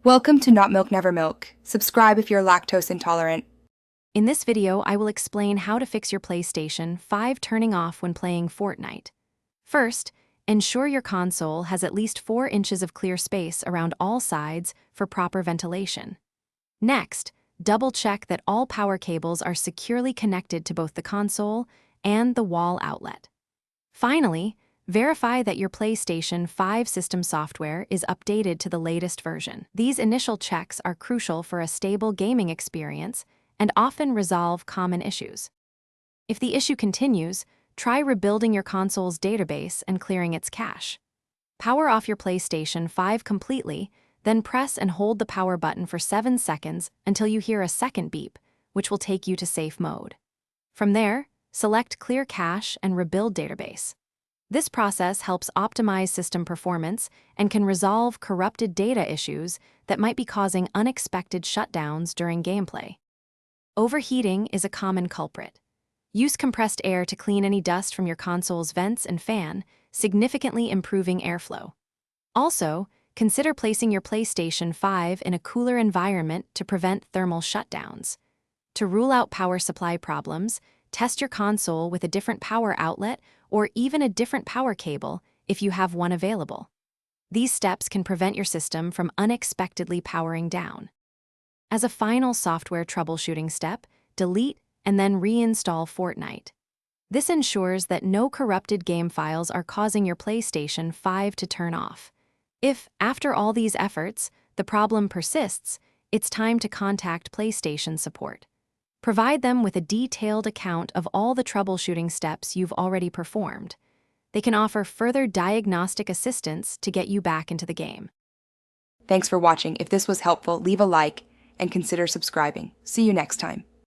Welcome to Not Milk Never Milk. Subscribe if you're lactose intolerant. In this video, I will explain how to fix your PlayStation 5 turning off when playing Fortnite. First, ensure your console has at least 4 inches of clear space around all sides for proper ventilation. Next, double-check that all power cables are securely connected to both the console and the wall outlet. Finally, verify that your PlayStation 5 system software is updated to the latest version. These initial checks are crucial for a stable gaming experience and often resolve common issues. If the issue continues, try rebuilding your console's database and clearing its cache. Power off your PlayStation 5 completely, then press and hold the power button for 7 seconds until you hear a second beep, which will take you to safe mode. From there, select Clear Cache and Rebuild Database. This process helps optimize system performance and can resolve corrupted data issues that might be causing unexpected shutdowns during gameplay. Overheating is a common culprit. Use compressed air to clean any dust from your console's vents and fan, significantly improving airflow. Also, consider placing your PlayStation 5 in a cooler environment to prevent thermal shutdowns. To rule out power supply problems, test your console with a different power outlet or even a different power cable if you have one available. These steps can prevent your system from unexpectedly powering down. As a final software troubleshooting step, delete and then reinstall Fortnite. This ensures that no corrupted game files are causing your PlayStation 5 to turn off. If, after all these efforts, the problem persists, it's time to contact PlayStation support. Provide them with a detailed account of all the troubleshooting steps you've already performed. They can offer further diagnostic assistance to get you back into the game. Thanks for watching. If this was helpful, leave a like and consider subscribing. See you next time.